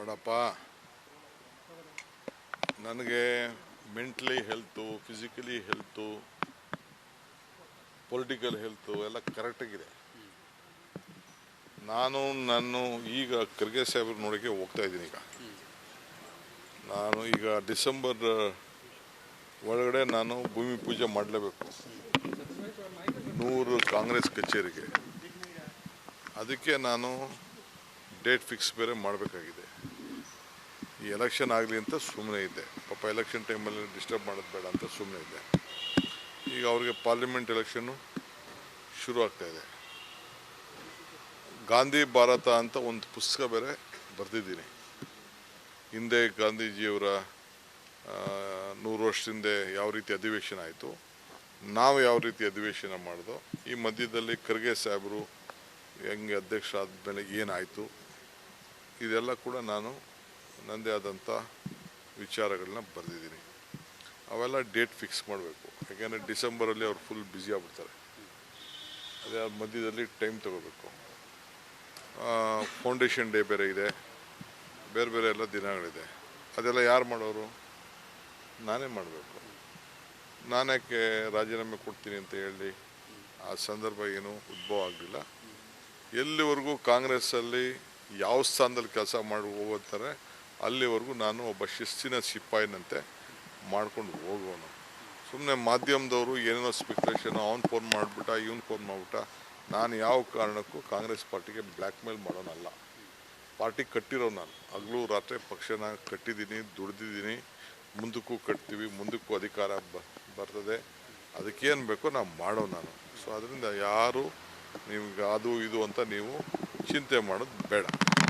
ನೋಡಪ್ಪ, ನನಗೆ mentally health, physically health, political health ಎಲ್ಲ ಕರೆಕ್ಟಾಗಿದೆ. ನಾನು ಈಗ ಖರ್ಗೆ ಸಾಹೇಬ್ರು ನೋಡೋಕ್ಕೆ ಹೋಗ್ತಾ ಇದ್ದೀನಿ. ನಾನು ಈಗ ಡಿಸೆಂಬರ್ ಒಳಗಡೆ ನಾನು ಭೂಮಿ ಪೂಜೆ ಮಾಡಲೇಬೇಕು 100 ಕಾಂಗ್ರೆಸ್ ಕಚೇರಿಗೆ. ಅದಕ್ಕೆ ನಾನು ಡೇಟ್ ಫಿಕ್ಸ್ ಬೇರೆ ಮಾಡಬೇಕಾಗಿದೆ. ಈ ಎಲೆಕ್ಷನ್ ಆಗಲಿ ಅಂತ ಸುಮ್ಮನೆ ಇದ್ದೆ. ಪಾಪ ಎಲೆಕ್ಷನ್ ಟೈಮಲ್ಲಿ ಡಿಸ್ಟರ್ಬ್ ಮಾಡೋದು ಬೇಡ ಅಂತ ಸುಮ್ಮನೆ ಇದ್ದೆ. ಈಗ ಅವ್ರಿಗೆ ಪಾರ್ಲಿಮೆಂಟ್ ಎಲೆಕ್ಷನ್ನು ಶುರು ಆಗ್ತಾಯಿದೆ. ಗಾಂಧಿ ಭಾರತ ಅಂತ ಒಂದು ಪುಸ್ತಕ ಬೇರೆ ಬರೆದಿದ್ದೀನಿ. ಹಿಂದೆ ಗಾಂಧೀಜಿಯವರ 100 ವರ್ಷದಿಂದ ಯಾವ ರೀತಿ ಅಧಿವೇಶನ ಆಯಿತು, ನಾವು ಯಾವ ರೀತಿ ಅಧಿವೇಶನ ಮಾಡಿದೋ, ಈ ಮಧ್ಯದಲ್ಲಿ ಖರ್ಗೆ ಸಾಹೇಬರು ಹೆಂಗೆ ಅಧ್ಯಕ್ಷ ಆದಮೇಲೆ ಏನಾಯಿತು, ಇದೆಲ್ಲ ಕೂಡ ನಾನು ನನ್ನದೇ ಆದಂಥ ವಿಚಾರಗಳನ್ನ ಬರೆದಿದ್ದೀನಿ. ಅವೆಲ್ಲ ಡೇಟ್ ಫಿಕ್ಸ್ ಮಾಡಬೇಕು. ಯಾಕೆಂದರೆ ಡಿಸೆಂಬರಲ್ಲಿ ಅವ್ರು ಫುಲ್ ಬ್ಯುಸಿ ಆಗ್ಬಿಡ್ತಾರೆ. ಅದೇ ಮಧ್ಯದಲ್ಲಿ ಟೈಮ್ ತಗೋಬೇಕು. ಫೌಂಡೇಶನ್ ಡೇ ಬೇರೆ ಇದೆ, ಬೇರೆ ಬೇರೆ ಎಲ್ಲ ದಿನಗಳಿದೆ. ಅದೆಲ್ಲ ಯಾರು ಮಾಡೋರು? ನಾನೇ ಮಾಡಬೇಕು. ನಾನ್ಯಾಕೆ ರಾಜೀನಾಮೆ ಕೊಡ್ತೀನಿ ಅಂತ ಹೇಳಿ ಆ ಸಂದರ್ಭ ಏನೂ ಉದ್ಭವ ಆಗಲಿಲ್ಲ. ಎಲ್ಲಿವರೆಗೂ ಕಾಂಗ್ರೆಸ್ಸಲ್ಲಿ ಯಾವ ಸ್ಥಾನದಲ್ಲಿ ಕೆಲಸ ಮಾಡಿ ಹೋಗ್ತಾರೆ ಅಲ್ಲಿವರೆಗೂ ನಾನು ಒಬ್ಬ ಶಿಸ್ತಿನ ಸಿಪಾಯಿನಂತೆ ಮಾಡ್ಕೊಂಡು ಹೋಗೋನು. ಸುಮ್ಮನೆ ಮಾಧ್ಯಮದವರು ಏನೇನೋ ಸ್ಪೆಕ್ಯುಲೇಷನ್, ಅವ್ನು ಫೋನ್ ಮಾಡಿಬಿಟ್ಟ, ಇವನು ಫೋನ್ ಮಾಡಿಬಿಟ್ಟ. ನಾನು ಯಾವ ಕಾರಣಕ್ಕೂ ಕಾಂಗ್ರೆಸ್ ಪಾರ್ಟಿಗೆ ಬ್ಲ್ಯಾಕ್ ಮೇಲ್ ಮಾಡೋನಲ್ಲ. ಪಾರ್ಟಿ ಕಟ್ಟಿರೋ ನಾನು ಹಗಲು ರಾತ್ರಿ ಪಕ್ಷನ ಕಟ್ಟಿದ್ದೀನಿ, ದುಡ್ದಿದ್ದೀನಿ, ಮುಂದಕ್ಕೂ ಕಟ್ತೀವಿ, ಮುಂದಕ್ಕೂ ಅಧಿಕಾರ ಬರ್ತದೆ. ಅದಕ್ಕೇನು ಬೇಕೋ ನಾವು ಮಾಡೋ ನಾನು. ಸೊ ಅದರಿಂದ ಯಾರು ನಿಮ್ಗೆ ಅದು ಇದು ಅಂತ ನೀವು ಚಿಂತೆ ಮಾಡೋದು ಬೇಡ.